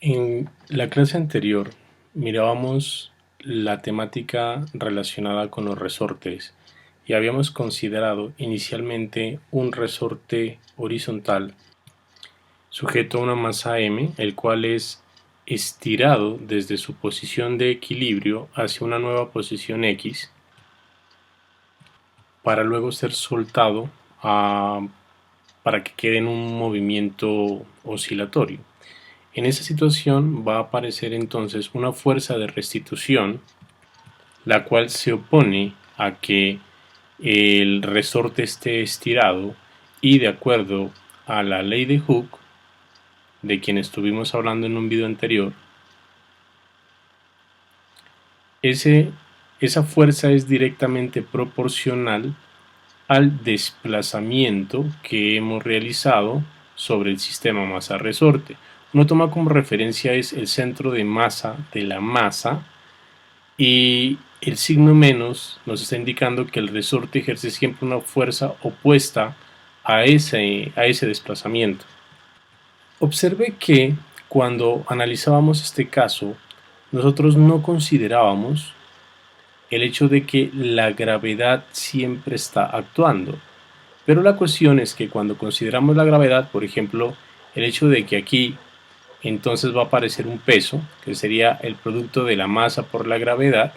En la clase anterior mirábamos la temática relacionada con los resortes y habíamos considerado inicialmente un resorte horizontal sujeto a una masa m, el cual es estirado desde su posición de equilibrio hacia una nueva posición x para luego ser soltado para que quede en un movimiento oscilatorio. En esa situación va a aparecer entonces una fuerza de restitución, la cual se opone a que el resorte esté estirado y, de acuerdo a la ley de Hooke, de quien estuvimos hablando en un video anterior, esa fuerza es directamente proporcional al desplazamiento que hemos realizado sobre el sistema masa-resorte. Uno toma como referencia es el centro de masa de la masa y el signo menos nos está indicando que el resorte ejerce siempre una fuerza opuesta a ese desplazamiento. Observe que cuando analizábamos este caso, nosotros no considerábamos el hecho de que la gravedad siempre está actuando. Pero la cuestión es que cuando consideramos la gravedad, por ejemplo, el hecho de que aquí entonces va a aparecer un peso, que sería el producto de la masa por la gravedad,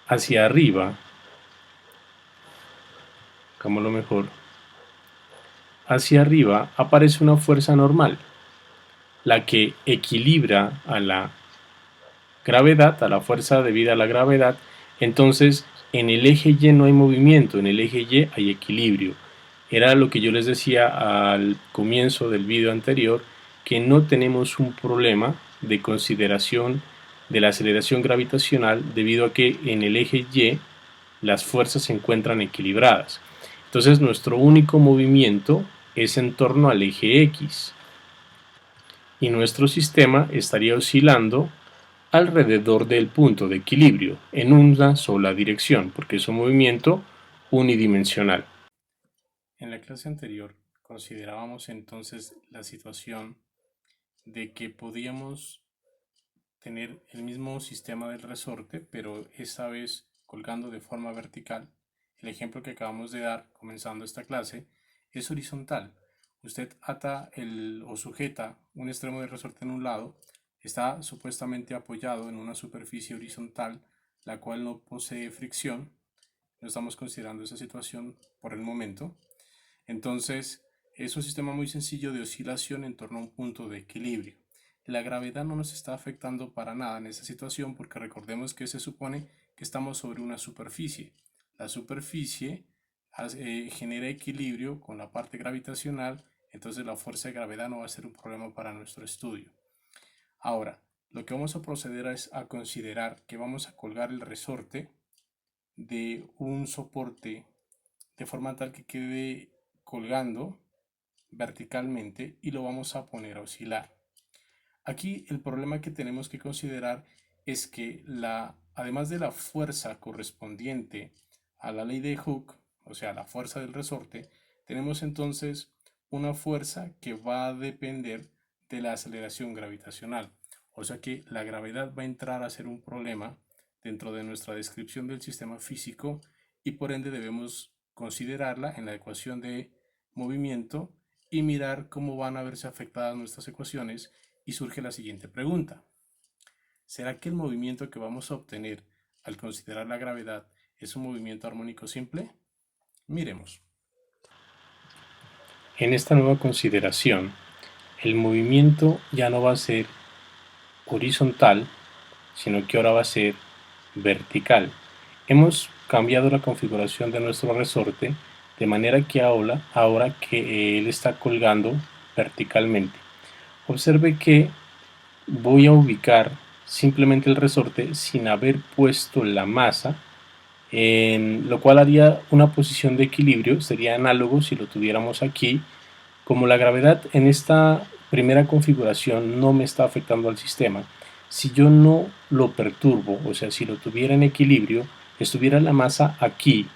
hacia arriba, hagámoslo mejor, hacia arriba aparece una fuerza normal, la que equilibra a la gravedad, a la fuerza debida a la gravedad. Entonces en el eje Y no hay movimiento, en el eje Y hay equilibrio. Era lo que yo les decía al comienzo del video anterior, que no tenemos un problema de consideración de la aceleración gravitacional debido a que en el eje Y las fuerzas se encuentran equilibradas. Entonces nuestro único movimiento es en torno al eje X y nuestro sistema estaría oscilando alrededor del punto de equilibrio en una sola dirección, porque es un movimiento unidimensional. En la clase anterior considerábamos entonces la situación de que podíamos tener el mismo sistema del resorte, pero esta vez colgando de forma vertical. El ejemplo que acabamos de dar comenzando esta clase es horizontal. Usted ata o sujeta un extremo del resorte en un lado, está supuestamente apoyado en una superficie horizontal, la cual no posee fricción. No estamos considerando esa situación por el momento. Entonces, es un sistema muy sencillo de oscilación en torno a un punto de equilibrio. La gravedad no nos está afectando para nada en esta situación porque recordemos que se supone que estamos sobre una superficie. La superficie genera equilibrio con la parte gravitacional, entonces la fuerza de gravedad no va a ser un problema para nuestro estudio. Ahora, lo que vamos a proceder es a considerar que vamos a colgar el resorte de un soporte de forma tal que quede colgando verticalmente y lo vamos a poner a oscilar. Aquí el problema que tenemos que considerar es que además de la fuerza correspondiente a la ley de Hooke, o sea, la fuerza del resorte, tenemos entonces una fuerza que va a depender de la aceleración gravitacional. O sea que la gravedad va a entrar a ser un problema dentro de nuestra descripción del sistema físico y por ende debemos considerarla en la ecuación de movimiento y mirar cómo van a verse afectadas nuestras ecuaciones y surge la siguiente pregunta. ¿Será que el movimiento que vamos a obtener al considerar la gravedad es un movimiento armónico simple? Miremos. En esta nueva consideración, el movimiento ya no va a ser horizontal, sino que ahora va a ser vertical. Hemos cambiado la configuración de nuestro resorte de manera que ahora que él está colgando verticalmente. Observe que voy a ubicar simplemente el resorte sin haber puesto la masa, en lo cual haría una posición de equilibrio, sería análogo si lo tuviéramos aquí. Como la gravedad en esta primera configuración no me está afectando al sistema, si yo no lo perturbo, o sea, si lo tuviera en equilibrio, estuviera la masa aquí,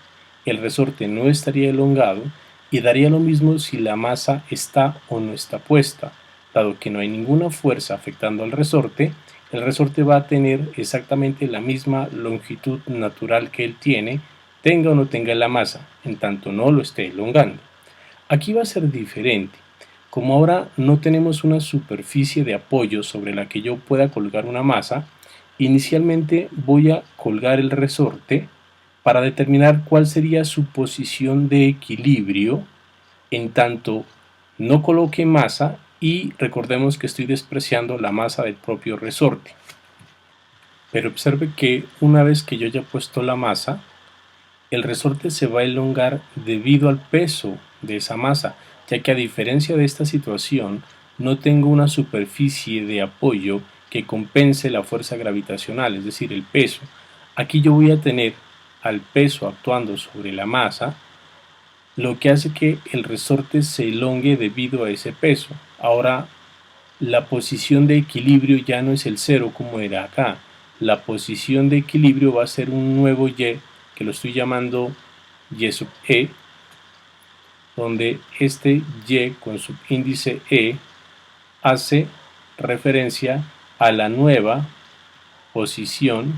el resorte no estaría elongado Y daría lo mismo si la masa está o no está puesta. Dado que no hay ninguna fuerza afectando al resorte, el resorte va a tener exactamente la misma longitud natural que él tiene, tenga o no tenga la masa, en tanto no lo esté elongando. Aquí va a ser diferente. Como ahora no tenemos una superficie de apoyo sobre la que yo pueda colgar una masa, inicialmente voy a colgar el resorte para determinar cuál sería su posición de equilibrio en tanto no coloque masa, y recordemos que estoy despreciando la masa del propio resorte. Pero observe que una vez que yo haya puesto la masa, el resorte se va a elongar debido al peso de esa masa, ya que a diferencia de esta situación, no tengo una superficie de apoyo que compense la fuerza gravitacional, es decir, el peso. Aquí yo voy a tener al peso actuando sobre la masa, lo que hace que el resorte se elongue debido a ese peso. Ahora, la posición de equilibrio ya no es el cero como era acá. La posición de equilibrio va a ser un nuevo y, que lo estoy llamando y sub e, donde este y con subíndice e hace referencia a la nueva posición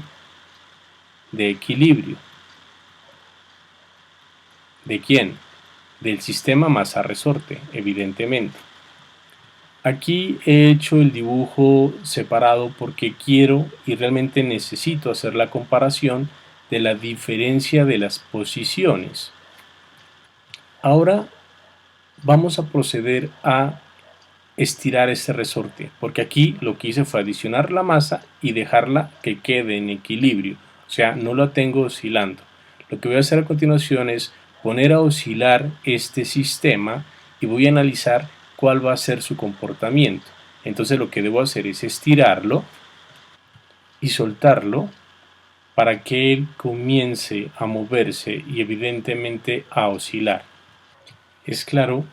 de equilibrio. ¿De quién? Del sistema masa-resorte, evidentemente. Aquí he hecho el dibujo separado porque quiero y realmente necesito hacer la comparación de la diferencia de las posiciones. Ahora vamos a proceder a estirar este resorte, porque aquí lo que hice fue adicionar la masa y dejarla que quede en equilibrio, o sea, no la tengo oscilando. Lo que voy a hacer a continuación es poner a oscilar este sistema y voy a analizar cuál va a ser su comportamiento. Entonces lo que debo hacer es estirarlo y soltarlo para que él comience a moverse y evidentemente a oscilar. Es claro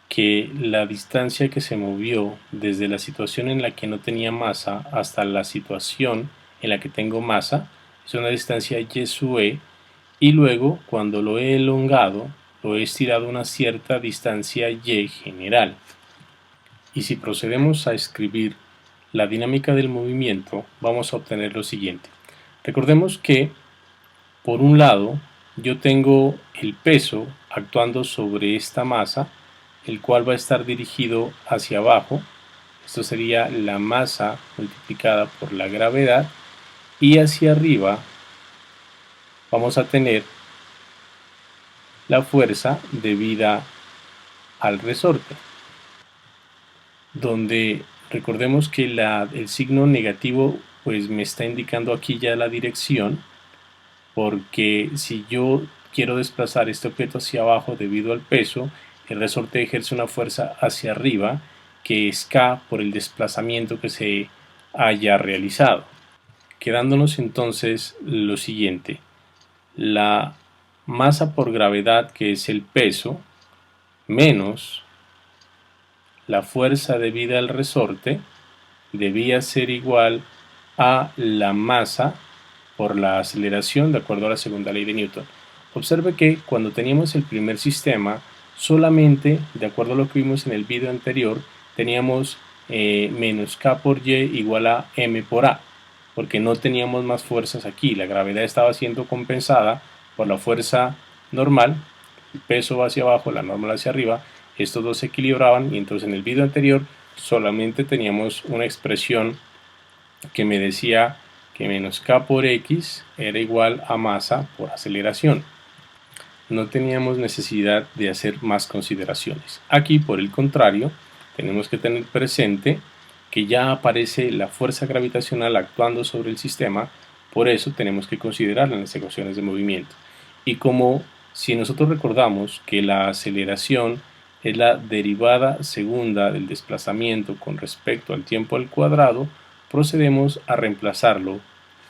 que la distancia que se movió desde la situación en la que no tenía masa hasta la situación en la que tengo masa es una distancia y sub e, y luego cuando lo he elongado lo he estirado una cierta distancia y general. Y si procedemos a escribir la dinámica del movimiento, vamos a obtener lo siguiente. Recordemos que por un lado yo tengo el peso actuando sobre esta masa, el cual va a estar dirigido hacia abajo. Esto sería la masa multiplicada por la gravedad, y hacia arriba vamos a tener la fuerza debida al resorte, donde recordemos que el signo negativo pues me está indicando aquí ya la dirección, porque si yo quiero desplazar este objeto hacia abajo debido al peso, el resorte ejerce una fuerza hacia arriba que es K por el desplazamiento que se haya realizado. Quedándonos entonces lo siguiente: la masa por gravedad, que es el peso, menos la fuerza debida al resorte, debía ser igual a la masa por la aceleración de acuerdo a la segunda ley de Newton. Observe que cuando teníamos el primer sistema, solamente, de acuerdo a lo que vimos en el video anterior, teníamos menos K por Y igual a M por A, porque no teníamos más fuerzas aquí. La gravedad estaba siendo compensada por la fuerza normal, el peso va hacia abajo, la normal hacia arriba, estos dos se equilibraban, y entonces en el video anterior solamente teníamos una expresión que me decía que menos K por X era igual a masa por aceleración. No teníamos necesidad de hacer más consideraciones. Aquí, por el contrario, tenemos que tener presente que ya aparece la fuerza gravitacional actuando sobre el sistema, por eso tenemos que considerarla en las ecuaciones de movimiento. Y como si nosotros recordamos que la aceleración es la derivada segunda del desplazamiento con respecto al tiempo al cuadrado, procedemos a reemplazarlo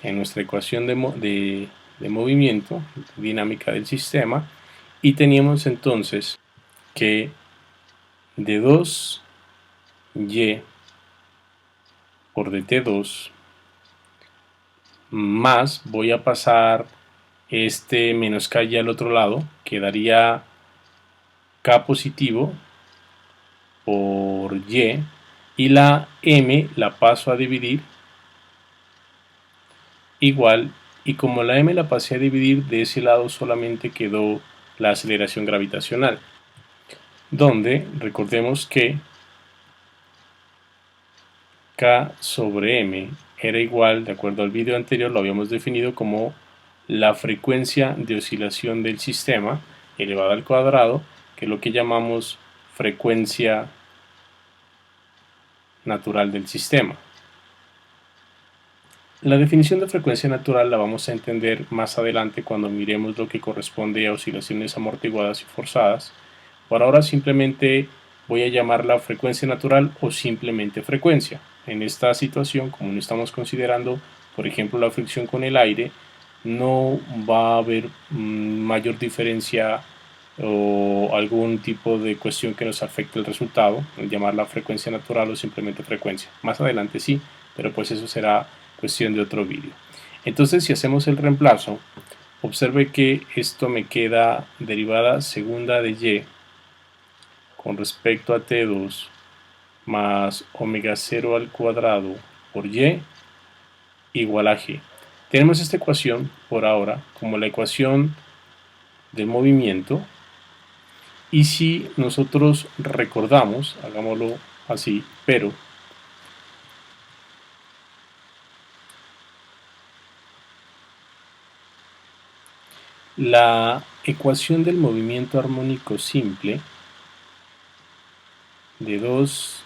en nuestra ecuación de movimiento, dinámica del sistema, y teníamos entonces que de 2y por dt2 más, voy a pasar este menos k ya al otro lado, quedaría K positivo por y la M la paso a dividir igual, y como la M la pasé a dividir, de ese lado solamente quedó la aceleración gravitacional, donde recordemos que K sobre M era igual, de acuerdo al vídeo anterior, lo habíamos definido como la frecuencia de oscilación del sistema elevada al cuadrado, que es lo que llamamos frecuencia natural del sistema. La definición de frecuencia natural la vamos a entender más adelante cuando miremos lo que corresponde a oscilaciones amortiguadas y forzadas. Por ahora simplemente voy a llamarla frecuencia natural o simplemente frecuencia. En esta situación, como no estamos considerando, por ejemplo, la fricción con el aire, no va a haber mayor diferencia o algún tipo de cuestión que nos afecte el resultado, llamarla frecuencia natural o simplemente frecuencia. Más adelante sí, pero pues eso será cuestión de otro vídeo. Entonces, si hacemos el reemplazo, observe que esto me queda derivada segunda de y con respecto a T2 más omega 0 al cuadrado por y igual a g. Tenemos esta ecuación por ahora como la ecuación del movimiento, y si nosotros recordamos, hagámoslo así, pero la ecuación del movimiento armónico simple de 2,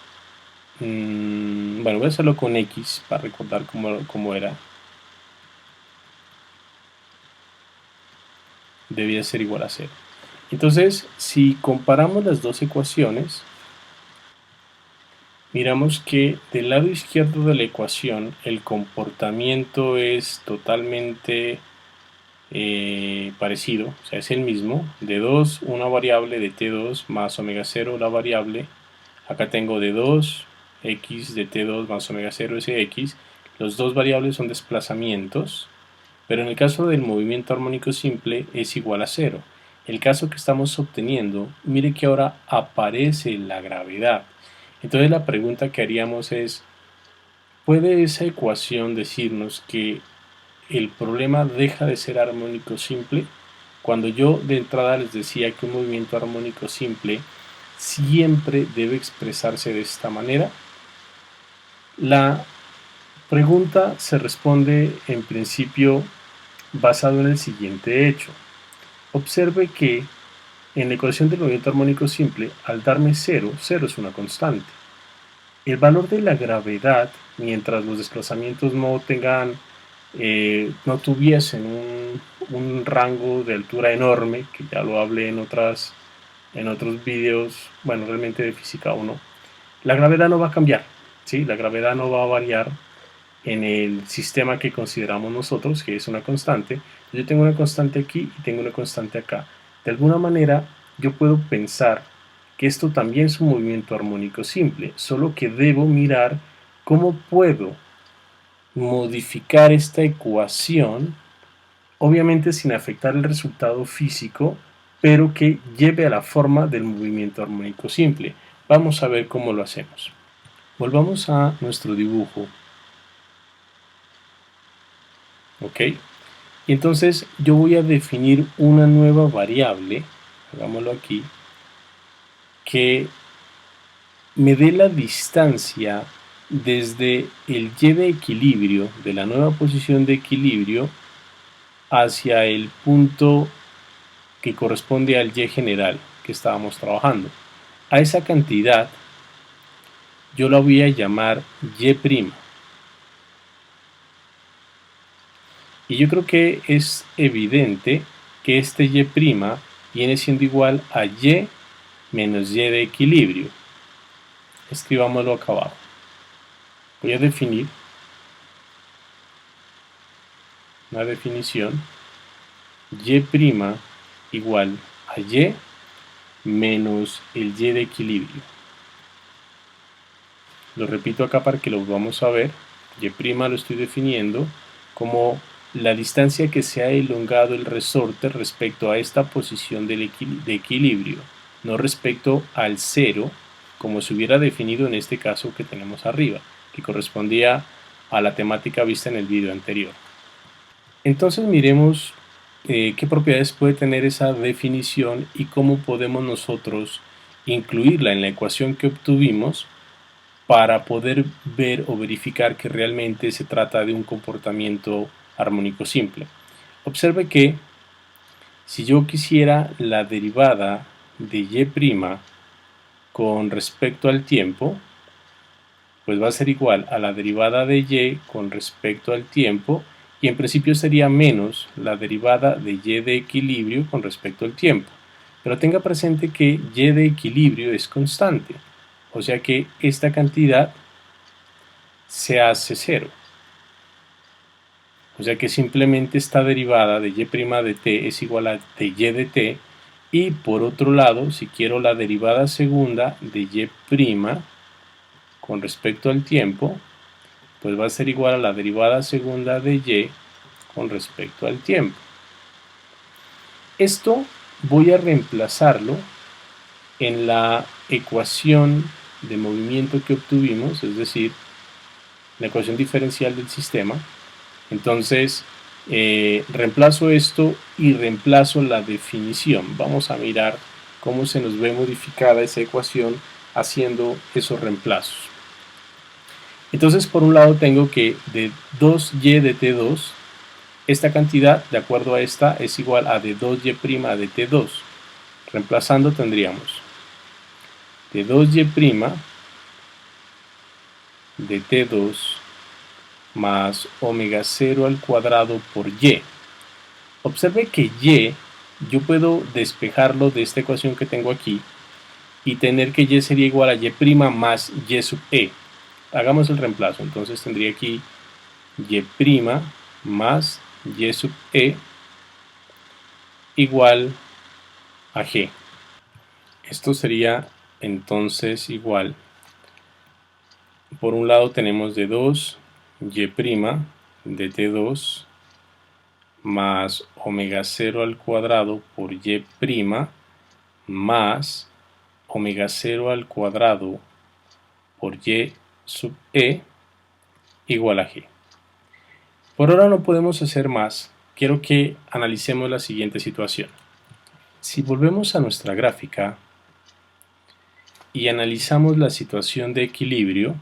bueno, voy a hacerlo con x para recordar cómo era, debía ser igual a 0. Entonces, si comparamos las dos ecuaciones, miramos que del lado izquierdo de la ecuación el comportamiento es totalmente parecido, o sea, es el mismo. De 2, una variable de T2 más omega 0, la variable. Acá tengo de 2, x de T2 más omega 0 es x. Los dos variables son desplazamientos, pero en el caso del movimiento armónico simple es igual a 0. El caso que estamos obteniendo, mire que ahora aparece la gravedad. Entonces la pregunta que haríamos es, ¿puede esa ecuación decirnos que el problema deja de ser armónico simple? Cuando yo de entrada les decía que un movimiento armónico simple siempre debe expresarse de esta manera. La pregunta se responde en principio basado en el siguiente hecho. Observe que en la ecuación del movimiento armónico simple, al darme 0, 0 es una constante. El valor de la gravedad, mientras los desplazamientos no tuviesen un rango de altura enorme, que ya lo hablé en otros vídeos, bueno, realmente de física 1, la gravedad no va a cambiar, ¿sí? La gravedad no va a variar en el sistema que consideramos nosotros, que es una constante. Yo tengo una constante aquí y tengo una constante acá. De alguna manera, yo puedo pensar que esto también es un movimiento armónico simple, solo que debo mirar cómo puedo modificar esta ecuación, obviamente sin afectar el resultado físico, pero que lleve a la forma del movimiento armónico simple. Vamos a ver cómo lo hacemos. Volvamos a nuestro dibujo. ¿Ok? Y entonces yo voy a definir una nueva variable, hagámoslo aquí, que me dé la distancia desde el y de equilibrio, de la nueva posición de equilibrio, hacia el punto que corresponde al y general que estábamos trabajando. A esa cantidad yo la voy a llamar y'. Y yo creo que es evidente que este y' viene siendo igual a y menos y de equilibrio. Escribámoslo acá abajo. Voy a definir una definición: y' igual a y menos el y de equilibrio. Lo repito acá para que lo vamos a ver. Y' lo estoy definiendo como la distancia que se ha elongado el resorte respecto a esta posición de equilibrio. no respecto al 0, como se hubiera definido en este caso que tenemos arriba, que correspondía a la temática vista en el video anterior. Entonces miremos qué propiedades puede tener esa definición y cómo podemos nosotros incluirla en la ecuación que obtuvimos para poder ver o verificar que realmente se trata de un comportamiento armónico simple. Observe que si yo quisiera la derivada de y' con respecto al tiempo, pues va a ser igual a la derivada de y con respecto al tiempo, y en principio sería menos la derivada de y de equilibrio con respecto al tiempo. Pero tenga presente que y de equilibrio es constante, o sea que esta cantidad se hace 0. O sea que simplemente esta derivada de y' de t es igual a de y de t, y por otro lado, si quiero la derivada segunda de y' con respecto al tiempo, pues va a ser igual a la derivada segunda de y con respecto al tiempo. Esto voy a reemplazarlo en la ecuación de movimiento que obtuvimos, es decir, la ecuación diferencial del sistema. Entonces, reemplazo esto y reemplazo la definición. Vamos a mirar cómo se nos ve modificada esa ecuación haciendo esos reemplazos. Entonces, por un lado tengo que de 2y de t2, esta cantidad, de acuerdo a esta, es igual a de 2y' de t2. Reemplazando tendríamos de 2y' de t2 más omega 0 al cuadrado por y. Observe que y, yo puedo despejarlo de esta ecuación que tengo aquí y tener que y sería igual a y' más y sub e. Hagamos el reemplazo, entonces tendría aquí y' más y sub e igual a g. Esto sería entonces igual, por un lado tenemos de 2y' de t2 más omega 0 al cuadrado por y' más omega 0 al cuadrado por y sub e igual a g. Por ahora no podemos hacer más. Quiero que analicemos la siguiente situación. Si volvemos a nuestra gráfica y analizamos la situación de equilibrio,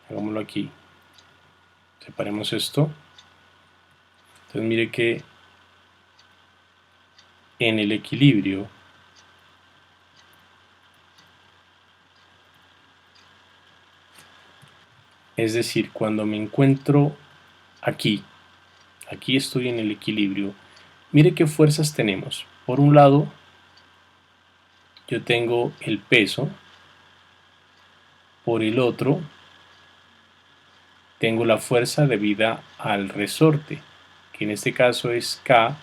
hagámoslo aquí, separemos esto. Entonces mire que en el equilibrio es decir, cuando me encuentro aquí estoy en el equilibrio, mire qué fuerzas tenemos. Por un lado, yo tengo el peso, por el otro, tengo la fuerza debida al resorte, que en este caso es K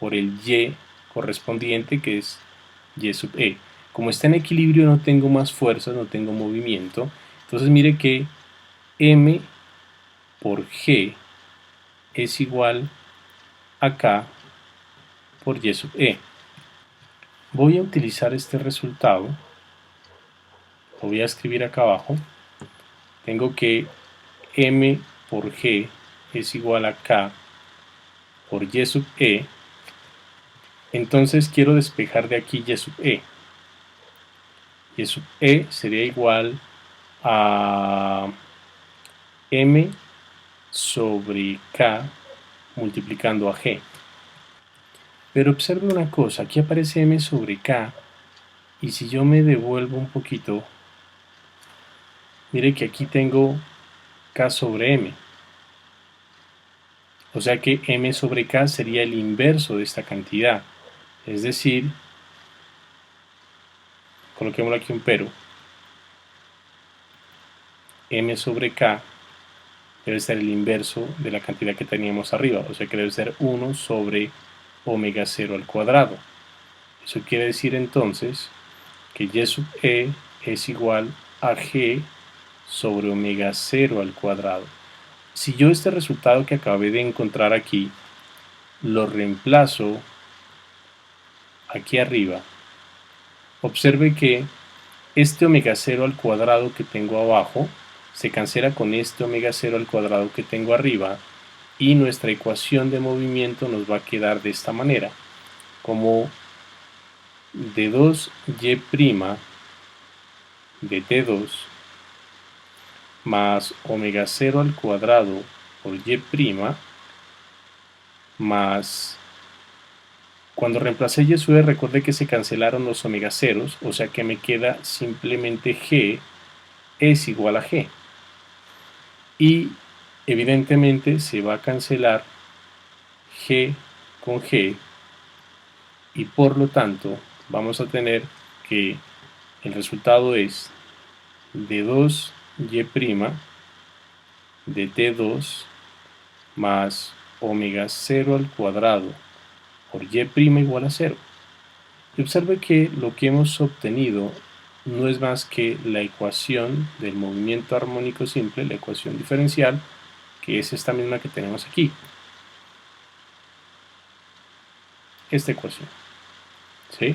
por el Y correspondiente, que es Y sub E. Como está en equilibrio no tengo más fuerzas, no tengo movimiento, entonces mire que M por G es igual a K por Y sub E. Voy a utilizar este resultado, lo voy a escribir acá abajo. Tengo que M por G es igual a K por Y sub E. Entonces quiero despejar de aquí Y sub E. Y sub E sería igual a M sobre K multiplicando a G. Pero observe una cosa, aquí aparece M sobre K, y si yo me devuelvo un poquito, mire que aquí tengo K sobre M. O sea que M sobre K sería el inverso de esta cantidad. Es decir, coloquémoslo aquí un pero, M sobre K debe ser el inverso de la cantidad que teníamos arriba, o sea que debe ser 1 sobre omega 0 al cuadrado. Eso quiere decir entonces que Y sub E es igual a G sobre omega 0 al cuadrado. Si yo este resultado que acabé de encontrar aquí lo reemplazo aquí arriba, observe que este omega 0 al cuadrado que tengo abajo se cancela con este omega 0 al cuadrado que tengo arriba, y nuestra ecuación de movimiento nos va a quedar de esta manera, como d2y' de t2 más omega 0 al cuadrado por y' más, cuando reemplacé y sube, recuerde que se cancelaron los omega ceros, o sea que me queda simplemente g es igual a g, y evidentemente se va a cancelar g con g, y por lo tanto vamos a tener que el resultado es de 2y' de t2 más omega 0 al cuadrado por y' igual a 0. Y observe que lo que hemos obtenido no es más que la ecuación del movimiento armónico simple, la ecuación diferencial, que es esta misma que tenemos aquí. Esta ecuación. ¿Sí?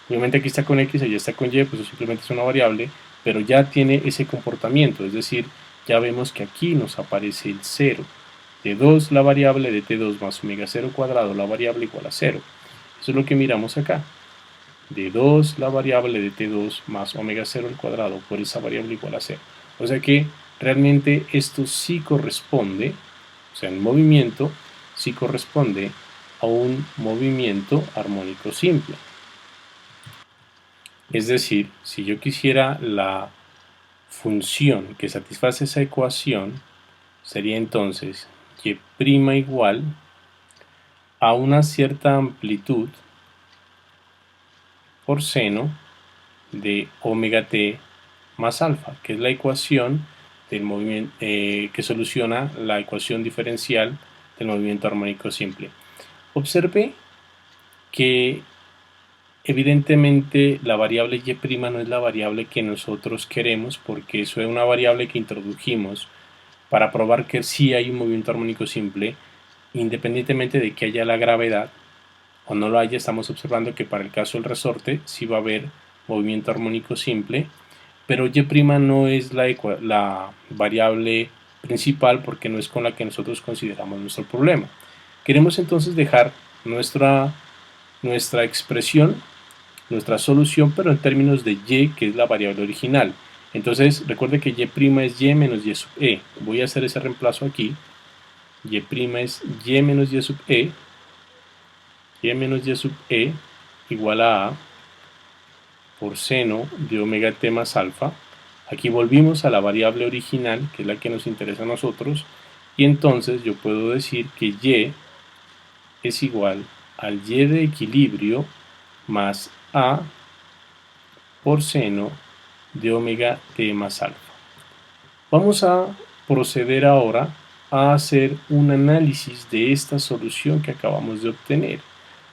Obviamente aquí está con x, allá está con y, pues simplemente es una variable, pero ya tiene ese comportamiento, es decir, ya vemos que aquí nos aparece el 0. De 2 la variable, de t2 más omega 0 cuadrado, la variable igual a 0. Eso es lo que miramos acá. De 2 la variable de t2 más omega 0 al cuadrado por esa variable igual a 0. O sea que realmente esto sí corresponde, o sea, el movimiento sí corresponde a un movimiento armónico simple. Es decir, si yo quisiera la función que satisface esa ecuación, sería entonces y' igual a una cierta amplitud por seno de omega t más alfa, que es la ecuación del movimiento que soluciona la ecuación diferencial del movimiento armónico simple. Observe que evidentemente la variable y' no es la variable que nosotros queremos, porque eso es una variable que introdujimos para probar que sí hay un movimiento armónico simple, independientemente de que haya la gravedad o no lo haya. Estamos observando que para el caso del resorte sí va a haber movimiento armónico simple, pero y' no es la variable principal, porque no es con la que nosotros consideramos nuestro problema. Queremos entonces dejar nuestra expresión, nuestra solución, pero en términos de y, que es la variable original. Entonces recuerde que y' es y menos y sub e. Voy a hacer ese reemplazo aquí. Y' es y menos y sub e, y menos y sub e igual a por seno de omega t más alfa. Aquí volvimos a la variable original, que es la que nos interesa a nosotros, y entonces yo puedo decir que y es igual al y de equilibrio más a por seno de omega t más alfa. Vamos a proceder ahora a hacer un análisis de esta solución que acabamos de obtener.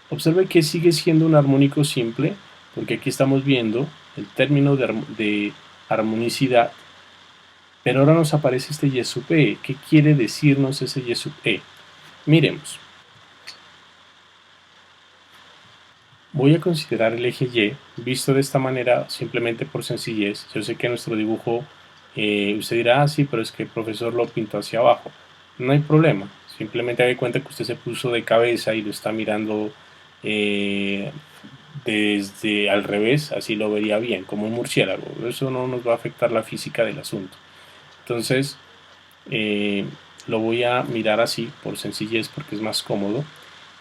Observe que sigue siendo un armónico simple, porque aquí estamos viendo el término de armonicidad, pero ahora nos aparece este y sub e. ¿Qué quiere decirnos ese y sub e? Miremos. Voy a considerar el eje y visto de esta manera simplemente por sencillez. Yo sé que nuestro dibujo, usted dirá, sí, pero es que el profesor lo pintó hacia abajo. No hay problema, simplemente haga cuenta que usted se puso de cabeza y lo está mirando desde al revés, así lo vería bien, como un murciélago. Eso no nos va a afectar la física del asunto. Entonces, lo voy a mirar así por sencillez, porque es más cómodo.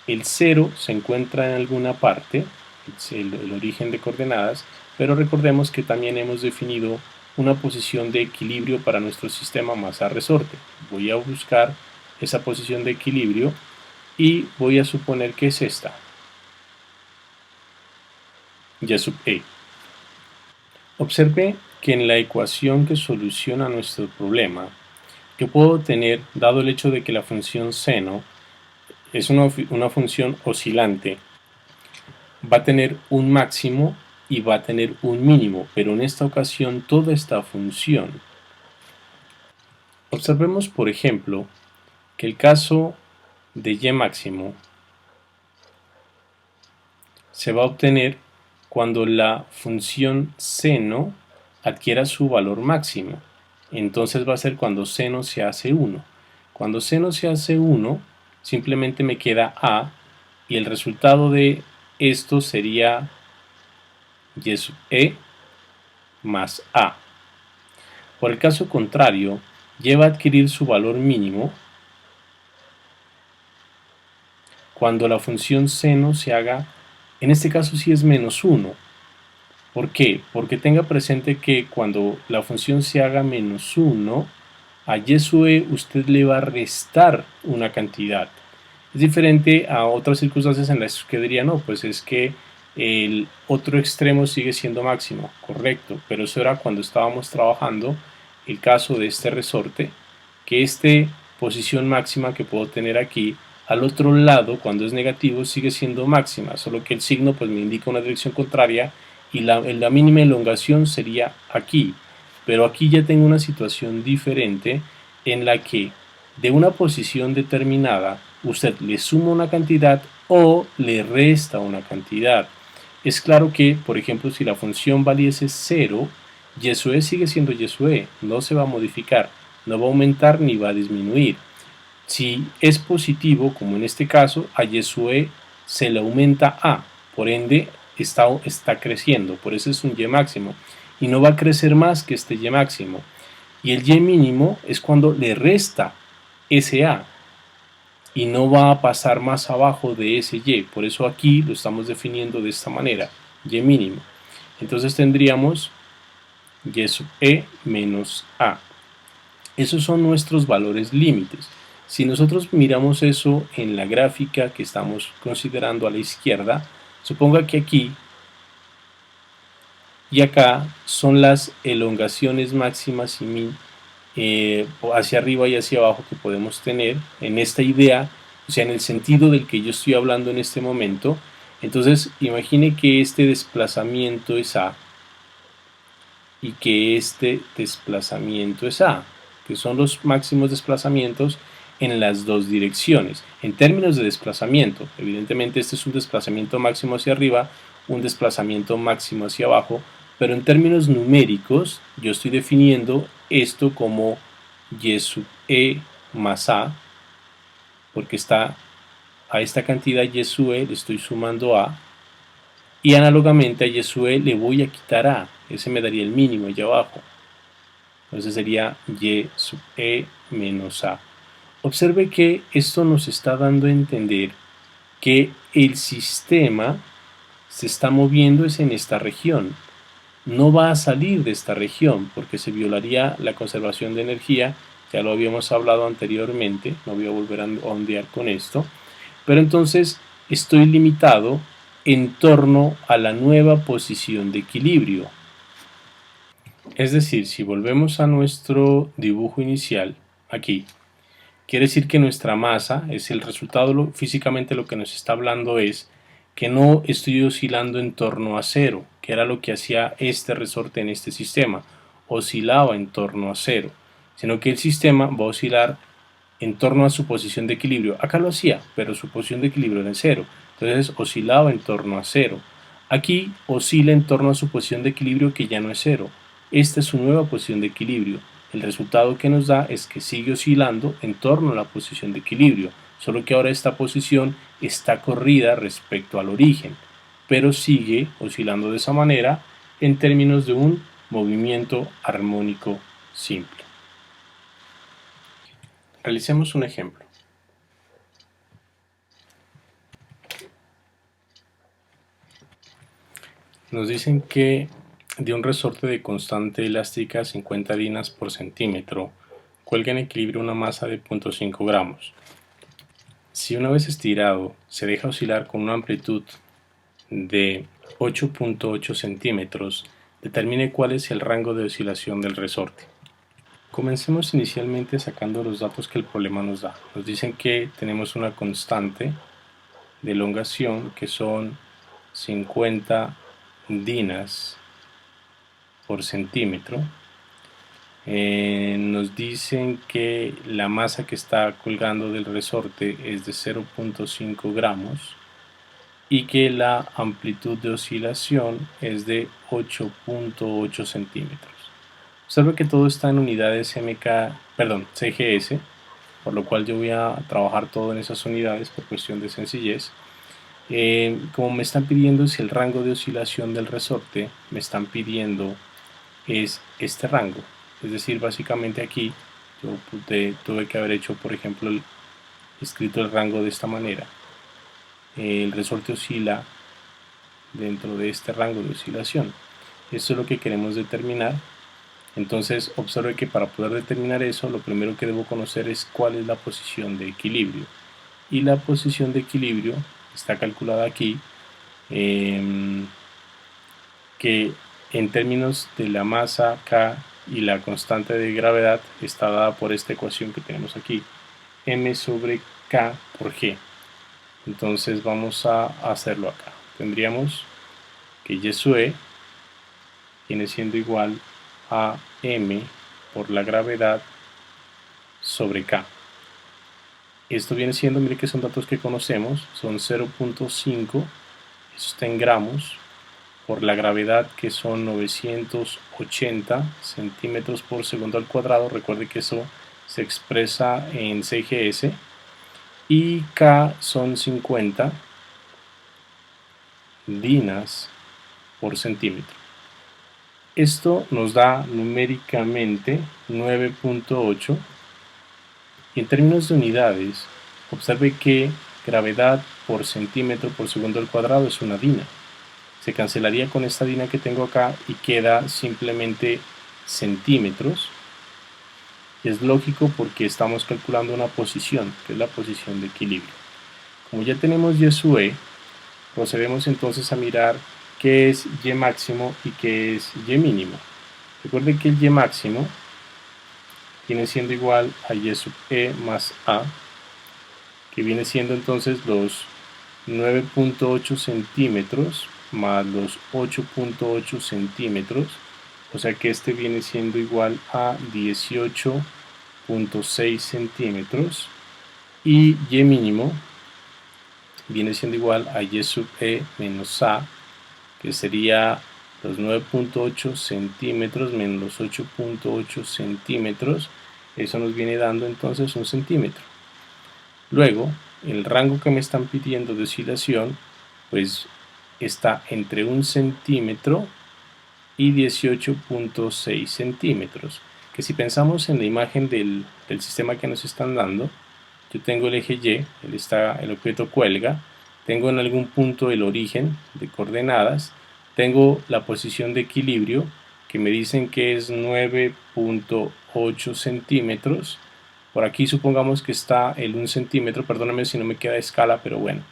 El 0 se encuentra en alguna parte, es el origen de coordenadas, pero recordemos que también hemos definido una posición de equilibrio para nuestro sistema masa-resorte. Voy a buscar esa posición de equilibrio y voy a suponer que es esta, y sub e. Observe que en la ecuación que soluciona nuestro problema, yo puedo tener, dado el hecho de que la función seno es una función oscilante, va a tener un máximo y va a tener un mínimo, pero en esta ocasión toda esta función. Observemos, por ejemplo, que el caso de y máximo se va a obtener cuando la función seno adquiera su valor máximo. Entonces va a ser cuando seno se hace 1. Cuando seno se hace 1, simplemente me queda a, y el resultado de esto sería y sub e más a. Por el caso contrario, y va a adquirir su valor mínimo cuando la función seno se haga, en este caso sí es menos 1. ¿Por qué? Porque tenga presente que cuando la función se haga menos 1, a y sub e usted le va a restar una cantidad. Es diferente a otras circunstancias en las que diría, no, pues es que el otro extremo sigue siendo máximo, correcto, pero eso era cuando estábamos trabajando el caso de este resorte, que esta posición máxima que puedo tener aquí, al otro lado, cuando es negativo, sigue siendo máxima, solo que el signo pues me indica una dirección contraria y la mínima elongación sería aquí, pero aquí ya tengo una situación diferente en la que de una posición determinada usted le suma una cantidad o le resta una cantidad. Es claro que, por ejemplo, si la función valiese 0, y sub e sigue siendo y sub e, no se va a modificar, no va a aumentar ni va a disminuir. Si es positivo, como en este caso, a y sub e se le aumenta a, por ende está creciendo, por eso es un y máximo, y no va a crecer más que este y máximo. Y el y mínimo es cuando le resta ese a, y no va a pasar más abajo de ese y, por eso aquí lo estamos definiendo de esta manera, y mínimo. Entonces tendríamos y sub e menos a. Esos son nuestros valores límites. Si nosotros miramos eso en la gráfica que estamos considerando a la izquierda, suponga que aquí y acá son las elongaciones máximas y hacia arriba y hacia abajo que podemos tener en esta idea, o sea, en el sentido del que yo estoy hablando en este momento. Entonces, imagine que este desplazamiento es A y que este desplazamiento es A, que son los máximos desplazamientos en las dos direcciones. En términos de desplazamiento, evidentemente este es un desplazamiento máximo hacia arriba, un desplazamiento máximo hacia abajo, pero en términos numéricos yo estoy definiendo esto como y sub e más a, porque está a esta cantidad y sub e le estoy sumando a, y análogamente a y sub e le voy a quitar a, ese me daría el mínimo allá abajo. Entonces sería y sub e menos a. Observe que esto nos está dando a entender que el sistema se está moviendo es en esta región. No va a salir de esta región porque se violaría la conservación de energía, ya lo habíamos hablado anteriormente, no voy a volver a ondear con esto, pero entonces estoy limitado en torno a la nueva posición de equilibrio. Es decir, si volvemos a nuestro dibujo inicial, aquí, quiere decir que nuestra masa es el resultado, físicamente lo que nos está hablando es que no estoy oscilando en torno a cero, que era lo que hacía este resorte en este sistema, oscilaba en torno a cero, sino que el sistema va a oscilar en torno a su posición de equilibrio. Acá lo hacía, pero su posición de equilibrio era en cero, entonces oscilaba en torno a cero. Aquí oscila en torno a su posición de equilibrio que ya no es cero. Esta es su nueva posición de equilibrio. El resultado que nos da es que sigue oscilando en torno a la posición de equilibrio, solo que ahora esta posición está corrida respecto al origen, pero sigue oscilando de esa manera en términos de un movimiento armónico simple. Realicemos un ejemplo. Nos dicen que de un resorte de constante elástica 50 dinas por centímetro cuelga en equilibrio una masa de 0.5 gramos. Si una vez estirado se deja oscilar con una amplitud de 8.8 centímetros, determine cuál es el rango de oscilación del resorte. Comencemos inicialmente sacando los datos que el problema nos da. Nos dicen que tenemos una constante de elongación que son 50 dinas por centímetro. Nos dicen que la masa que está colgando del resorte es de 0.5 gramos y que la amplitud de oscilación es de 8.8 centímetros. Observe que todo está en unidades CGS, por lo cual yo voy a trabajar todo en esas unidades por cuestión de sencillez. Como me están pidiendo si el rango de oscilación del resorte, me están pidiendo es este rango, es decir, básicamente aquí yo tuve que haber hecho, por ejemplo, escrito el rango de esta manera. El resorte oscila dentro de este rango de oscilación. Esto es lo que queremos determinar. Entonces observe que para poder determinar eso, lo primero que debo conocer es cuál es la posición de equilibrio. Y la posición de equilibrio está calculada aquí, que en términos de la masa K y la constante de gravedad está dada por esta ecuación que tenemos aquí, m sobre K por G. Entonces vamos a hacerlo acá. Tendríamos que Y sub E viene siendo igual a m por la gravedad sobre K. Esto viene siendo, mire que son datos que conocemos, son 0.5, eso está en gramos, por la gravedad que son 980 centímetros por segundo al cuadrado. Recuerde que eso se expresa en CGS, y K son 50 dinas por centímetro. Esto nos da numéricamente 9.8, y en términos de unidades, observe que gravedad por centímetro por segundo al cuadrado es una dina. Se cancelaría con esta dina que tengo acá y queda simplemente centímetros. Y es lógico porque estamos calculando una posición, que es la posición de equilibrio. Como ya tenemos Y sub E, procedemos entonces a mirar qué es Y máximo y qué es Y mínimo. Recuerden que el Y máximo viene siendo igual a Y sub E más A, que viene siendo entonces los 9.8 centímetros más los 8.8 centímetros, o sea que este viene siendo igual a 18.6 centímetros, y Y mínimo viene siendo igual a Y sub E menos A, que sería los 9.8 centímetros menos los 8.8 centímetros, eso nos viene dando entonces 1 centímetro. Luego, el rango que me están pidiendo de oscilación, pues está entre 1 centímetro y 18.6 centímetros, que si pensamos en la imagen del sistema que nos están dando, yo tengo el eje Y, el objeto cuelga, tengo en algún punto el origen de coordenadas, tengo la posición de equilibrio, que me dicen que es 9.8 centímetros, por aquí supongamos que está el 1 centímetro, perdóname si no me queda escala, pero bueno,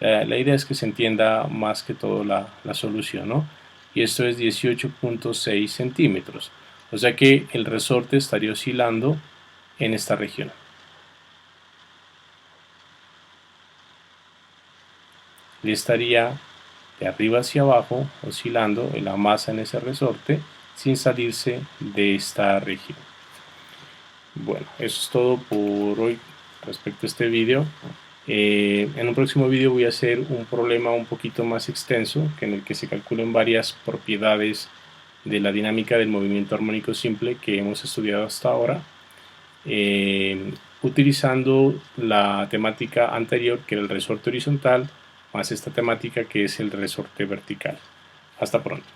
la idea es que se entienda más que todo la solución, ¿no? Y esto es 18.6 centímetros, o sea que el resorte estaría oscilando en esta región. Le estaría de arriba hacia abajo oscilando la masa en ese resorte sin salirse de esta región. Bueno, eso es todo por hoy respecto a este video. En un próximo video voy a hacer un problema un poquito más extenso, en el que se calculen varias propiedades de la dinámica del movimiento armónico simple que hemos estudiado hasta ahora, utilizando la temática anterior, que era el resorte horizontal, más esta temática que es el resorte vertical. Hasta pronto.